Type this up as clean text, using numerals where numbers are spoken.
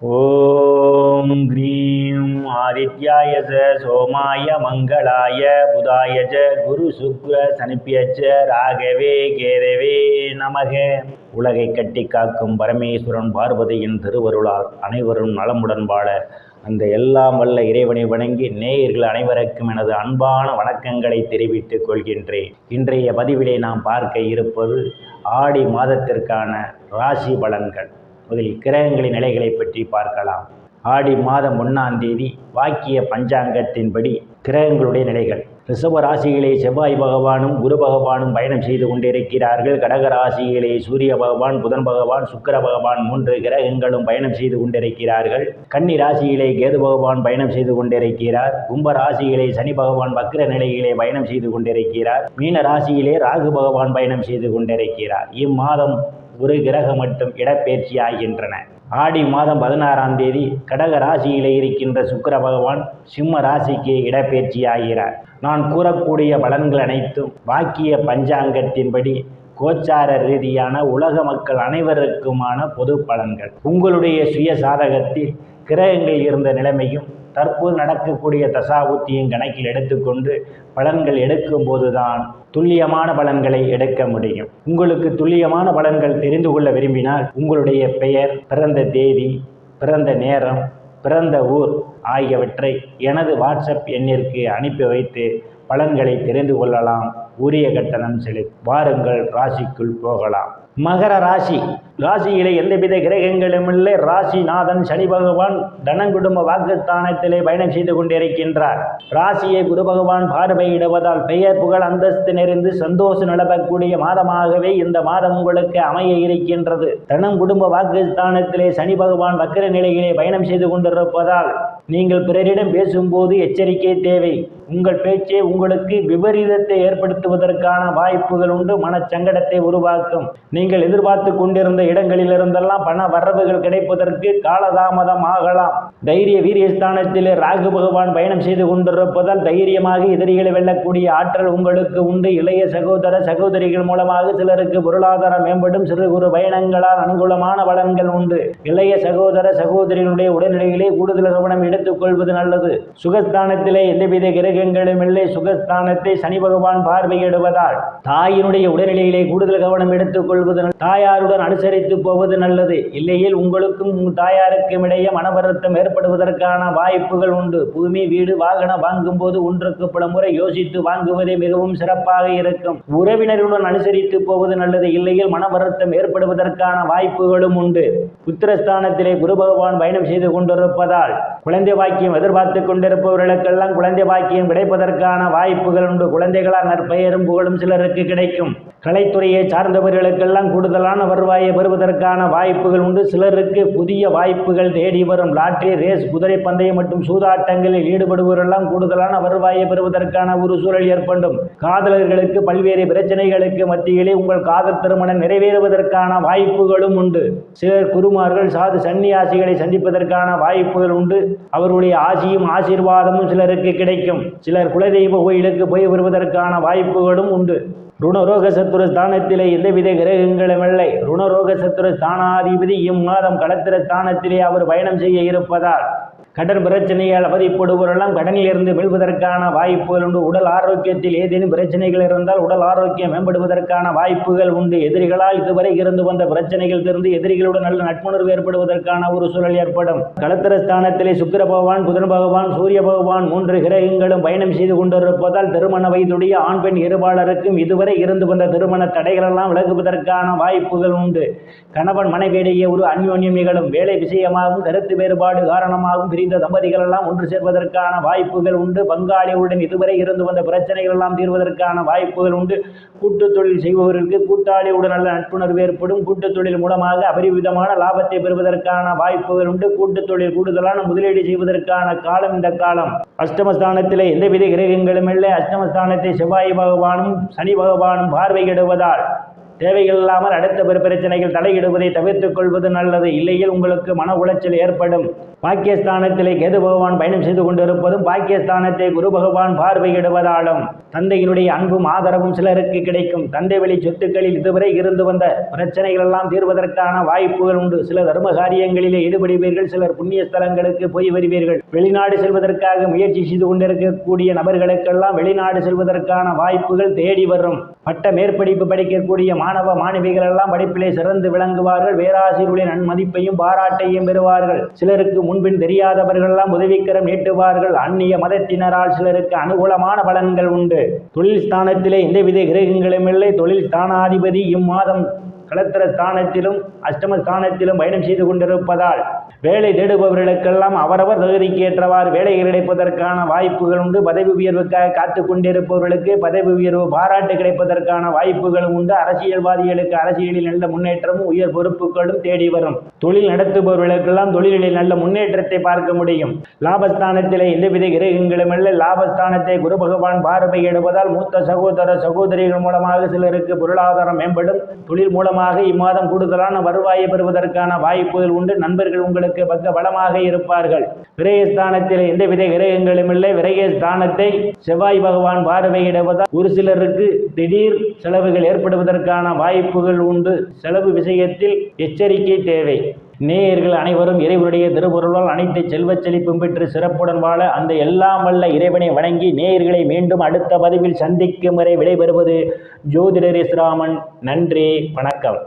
ஓம் cream ஆதித்யாய சோமாய மங்களாய புதாய குரு சுக்ர சனிப்பியச்ச ராகவே கேதவே நமக. உலகை கட்டி காக்கும் பரமேஸ்வரன் பார்வதியின் திருவருளால் அனைவரும் நலமுடன் வாழ அந்த எல்லாம் வல்ல இறைவனை வணங்கி நேயர்கள் அனைவருக்கும் எனது அன்பான வணக்கங்களை தெரிவித்துக் கொள்கின்றேன். இன்றைய பதிவிலே நாம் பார்க்க இருப்பது ஆடி மாதத்திற்கான ராசி பலன்கள். முதலில் கிரகங்களின் நிலைகளை பற்றி பார்க்கலாம். ஆடி மாதம் 1ஆம் தேதி வாக்கிய பஞ்சாங்கத்தின்படி கிரகங்களுடைய நிலைகள். ரிஷப ராசியிலே செவ்வாய் பகவானும் குரு பகவானும் பயணம் செய்து கொண்டிருக்கிறார்கள். கடக ராசியிலே சூரிய பகவான், புதன் பகவான், சுக்கிர பகவான் 3 கிரகங்களும் பயணம் செய்து கொண்டிருக்கிறார்கள். கன்னி ராசியிலே கேது பகவான் பயணம் செய்து கொண்டிருக்கிறார். கும்ப ராசியிலே சனி பகவான் வக்ர நிலையிலே பயணம் செய்து கொண்டிருக்கிறார். மீன ராசியிலே ராகு பகவான் பயணம் செய்து கொண்டிருக்கிறார். இம்மாதம் ஒரு கிரகம் மட்டும் இடப்பெயர்ச்சி ஆகின்றன. ஆடி மாதம் 16ஆம் தேதி கடக ராசியிலே இருக்கின்ற சுக்கிர பகவான் சிம்ம ராசிக்கு இடப்பெயர்ச்சி ஆகிறார். நான் கூறக்கூடிய பலன்கள் அனைத்தும் வாக்கிய பஞ்சாங்கத்தின்படி கோச்சார ரீதியான உலக மக்கள் அனைவருக்குமான பொது பலன்கள். உங்களுடைய சுய சாதகத்தில் கிரகங்கள் இருந்த நிலைமையும் தற்போது நடக்கக்கூடிய தசாபுத்தியும் கணக்கில் எடுத்துக்கொண்டு பலன்கள் எடுக்கும் போதுதான் துல்லியமான பலன்களை எடுக்க முடியும். உங்களுக்கு துல்லியமான பலன்கள் தெரிந்து கொள்ள விரும்பினால் உங்களுடைய பெயர், பிறந்த தேதி, பிறந்த நேரம், பிறந்த ஊர் ஆகியவற்றை எனது வாட்ஸ்அப் எண்ணிற்கு அனுப்பி வைத்து பலன்களை தெரிந்து கொள்ளலாம். உரிய கட்டணம் செலுத்தி வாருங்கள் ராசிக்குள் போகலாம். மகர ராசி. ராசியிலே எந்தவித கிரகங்களும் இல்லை. ராசிநாதன் சனி பகவான் தனங்குடும்ப வாக்குஸ்தானத்திலே பயணம் செய்து கொண்டிருக்கின்றார். ராசியை குரு பகவான் பார்வையிடுவதால் பெயர் புகழ் அந்தஸ்து நிறைந்து சந்தோஷம் நிலவக்கூடிய மாதமாகவே இந்த மாதம் உங்களுக்கு அமைய இருக்கின்றது. தனம் குடும்ப வாக்குஸ்தானத்திலே சனி பகவான் வக்ர நிலையிலே பயணம் செய்து கொண்டிருப்பதால் நீங்கள் பிறரிடம் பேசும்போது எச்சரிக்கை தேவை. உங்கள் பேச்சே உங்களுக்கு விபரீதத்தை ஏற்படுத்துவதற்கான வாய்ப்புகள் உண்டு. மனச்சங்கடத்தை உருவாக்கும். நீங்கள் எதிர்பார்த்து கொண்டிருந்த இடங்களிலிருந்தெல்லாம் பண வரவுகள் கிடைப்பதற்கு காலதாமதம் ஆகலாம். தைரிய வீரியஸ்தானத்திலே ராகு பகவான் பயணம் செய்து கொண்டிருப்பதால் தைரியமாக எதிரிகளை வெல்லக்கூடிய ஆற்றல் உங்களுக்கு உண்டு. இளைய சகோதர சகோதரிகள் மூலமாக சிலருக்கு பொருளாதாரம் மேம்படும். சிறு குறு பயணங்களால் அனுகூலமான பலன்கள் உண்டு. இளைய சகோதர சகோதரிகளுடைய உடல்நிலையிலே கூடுதல் கவனம் எடுத்துக் கொள்வது நல்லது. சுகஸ்தானத்திலே எந்தவித கிரகங்களும் இல்லை. சுகஸ்தானத்தை சனி பகவான் பார்வையிடுவதால் தாயினுடைய உடல்நிலையிலே கூடுதல் கவனம் எடுத்துக் கொள்வது, தாயாருடன் அனுசரித்து போவது நல்லது. இல்லையில் உங்களுக்கும் தாயாருக்கும் இடையே மன வருத்தம் ஏற்படுவதற்கான வாய்ப்புகள் உண்டு. பூமி, வீடு, வாகனம் வாங்கும் போது ஒன்றுக்கு பல முறை யோசித்து வாங்குவதே மிகவும் சிறப்பாக இருக்கும். உறவினருடன் அனுசரித்து போவது நல்லது. இல்லையில் மன வருத்தம் ஏற்படுவதற்கான வாய்ப்புகளும் உண்டு. புத்திரஸ்தானத்திலே குரு பகவான் பயணம் செய்து கொண்டிருப்பதால் குழந்தை பாக்கியம் எதிர்பார்த்து கொண்டிருப்பவர்களுக்கெல்லாம் குழந்தை பாக்கியம் கிடைப்பதற்கான வாய்ப்புகள் உண்டு. குழந்தைகளால் நற்பெயரும் புகழும் சிலருக்கு கிடைக்கும். கலைத்துறையை சார்ந்தவர்களுக்கெல்லாம் கூடுதலான வருவாயை பெறுவதற்கான வாய்ப்புகள் உண்டு. சிலருக்கு புதிய வாய்ப்புகள் தேடி வரும். லாட்டரி, ரேஸ், குதிரை பந்தயம் மற்றும் சூதாட்டங்களில் ஈடுபடுபவரெல்லாம் கூடுதலான வருவாயை பெறுவதற்கான ஒரு சூழல் ஏற்படும். காதலர்களுக்கு பல்வேறு பிரச்சனைகளுக்கு மத்தியிலே உங்கள் காதல் திருமணம் நிறைவேறுவதற்கான வாய்ப்புகளும் உண்டு. சிலர் குருமார்கள், சாது, சன்னியாசிகளை சந்திப்பதற்கான வாய்ப்புகள் உண்டு. அவருடைய ஆசியும் ஆசீர்வாதமும் சிலருக்கு கிடைக்கும். சிலர் குலதெய்வ கோயிலுக்கு போய் வருவதற்கான வாய்ப்புகளும் உண்டு. ருணரோக சத்துரு ஸ்தானத்திலே எந்தவித கிரகங்களும் இல்லை. ருணரோக சத்துரு ஸ்தானாதிபதி இம்மாதம் களத்திர ஸ்தானத்திலே அவர் பயணம் செய்ய இருப்பதால் கடன் பிரச்சனையால் அவதிப்படுவரெல்லாம் கடனில் இருந்து மீள்வதற்கான வாய்ப்புகள் உண்டு. உடல் ஆரோக்கியத்தில் ஏதேனும் பிரச்சனைகள் இருந்தால் உடல் ஆரோக்கியம் மேம்படுவதற்கான வாய்ப்புகள் உண்டு. எதிரிகளால் இதுவரை இருந்து வந்த பிரச்சனைகள் திறந்து எதிரிகளுடன் நல்ல நட்புணர்வு ஏற்படுவதற்கான ஒரு சூழல் ஏற்படும். களத்திர ஸ்தானத்திலே சுக்கிர பகவான், புதன் பகவான், சூரிய பகவான் 3 கிரகங்களும் பயணம் செய்து கொண்டிருப்பதால் திருமண வயதுடைய ஆண் பெண் இருபாலருக்கும் இதுவரை இருந்து வந்த திருமண தடைகளெல்லாம் விலகுவதற்கான வாய்ப்புகள் உண்டு. கணவன் மனைவியிடையே ஒரு அந்யோன்யம் நிகழும். வேலை விஷயமாகவும் கருத்து வேறுபாடு காரணமாகவும் பிரிந்த தம்பதிகள் எல்லாம் ஒன்று சேர்வதற்கான வாய்ப்புகள் உண்டு. பங்காளியுடன் இதுவரை இருந்து வந்த பிரச்சனைகள் எல்லாம் தீர்வதற்கான வாய்ப்புகள் உண்டு. கூட்டு தொழில் செய்பவர்களுக்கு கூட்டாளியுடன் நல்ல நட்புணர்வு ஏற்படும். கூட்டு தொழில் மூலமாக அபரிவிதமான லாபத்தை பெறுவதற்கான வாய்ப்புகள் உண்டு. கூட்டு தொழில் கூடுதலான முதலீடு செய்வதற்கான காலம் இந்த காலம். அஷ்டமஸ்தானத்திலே எந்தவித கிரகங்களும் இல்லை. அஷ்டமஸ்தானத்தை செவ்வாய் பகவானும் சனி பகவானும் பார்வையிடுவதால் தேவைகள் இல்லாமல் அடுத்த பிரச்சனைகள் தலையிடுவதை தவிர்த்துக் கொள்வது நல்லது. இல்லையில் உங்களுக்கு மன உளைச்சல் ஏற்படும். பாக்கியஸ்தானத்திலே கேது பகவான் பயணம் செய்து கொண்டிருப்பதும் பாக்கியஸ்தானத்தை குரு பகவான் பார்வையிடுவதாலும் தந்தையினுடைய அன்பும் ஆதரவும் சிலருக்கு கிடைக்கும். தந்தை வழி சொத்துக்களில் இதுவரை இருந்து வந்த பிரச்சனைகள் எல்லாம் தீர்வதற்கான வாய்ப்புகள் உண்டு. சில தர்ம காரியங்களிலே ஈடுபடுவீர்கள். சிலர் புண்ணிய ஸ்தலங்களுக்கு போய் வருவீர்கள். வெளிநாடு செல்வதற்காக முயற்சி செய்து கொண்டிருக்கக்கூடிய நபர்களுக்கெல்லாம் வெளிநாடு செல்வதற்கான வாய்ப்புகள் தேடி வரும். பட்ட மேற்படிப்பு படிக்கக்கூடிய மாணவ மாணவிகள் எல்லாம் படிப்பிலே சிறந்து விளங்குவார்கள். பேராசிரியருடைய நன்மதிப்பையும் பாராட்டையும் பெறுவார்கள். சிலருக்கு முன்பின் தெரியாதவர்கள் எல்லாம் உதவிக்கரம் நீட்டுவார்கள். அந்நிய மதத்தினரால் சிலருக்கு அனுகூலமான பலன்கள் உண்டு. தொழில் ஸ்தானத்திலே எந்தவித கிரகங்களும் இல்லை. தொழில் ஸ்தானாதிபதி இம்மாதம் களத்திர ஸ்தானத்திலும் அஷ்டம ஸ்தானத்திலும் பயணம் செய்து கொண்டிருப்பதால் வேலை தேடுபவர்களுக்கெல்லாம் அவரவர் தகுதிக்கு ஏற்றவாறு வேலை கிடைப்பதற்கான வாய்ப்புகள் உண்டு. பதவி உயர்வுக்காக காத்து கொண்டிருப்பவர்களுக்கு பதவி உயர்வு பாராட்டு கிடைப்பதற்கான வாய்ப்புகளும் உண்டு. அரசியல்வாதிகளுக்கு அரசியலில் நல்ல முன்னேற்றமும் உயர் பொறுப்புகளும் தேடி வரும். தொழில் நடத்துபவர்களுக்கெல்லாம் தொழிலில் நல்ல முன்னேற்றத்தை பார்க்க முடியும். லாபஸ்தானத்திலே எந்தவித கிரகங்களும் இல்லை. லாபஸ்தானத்தை குரு பகவான் பார்வையிடுவதால் மூத்த சகோதர சகோதரிகள் மூலமாக சிலருக்கு பொருளாதாரம் மேம்படும். தொழில் மூலமாக இம்மாதம் கூடுதலான வருவாயை பெறுவதற்கான வாய்ப்புகள் உண்டு. நண்பர்கள் உங்களுக்கு பக்க பலமாக இருப்பார்கள். விரயஸ்தானத்தில் எந்தவித கிரகங்களும் இல்லை. விரயஸ்தானத்தை செவ்வாய் பகவான் பார்வையிடுவதால் ஒரு சிலருக்கு திடீர் செலவுகள் ஏற்படுவதற்கான வாய்ப்புகள் உண்டு. செலவு விஷயத்தில் எச்சரிக்கை தேவை. நேயர்கள் அனைவரும் இறைவனுடைய திருவருளால் அனைத்து செல்வச் செழிப்பும் பெற்று சிறப்புடன் வாழ அந்த எல்லாம் வல்ல இறைவனை வணங்கி நேயர்களை மீண்டும் அடுத்த பதிவில் சந்திக்கும் வரை விடைபெறுவது ஜோதிடர் எஸ் ராமன். நன்றி, வணக்கம்.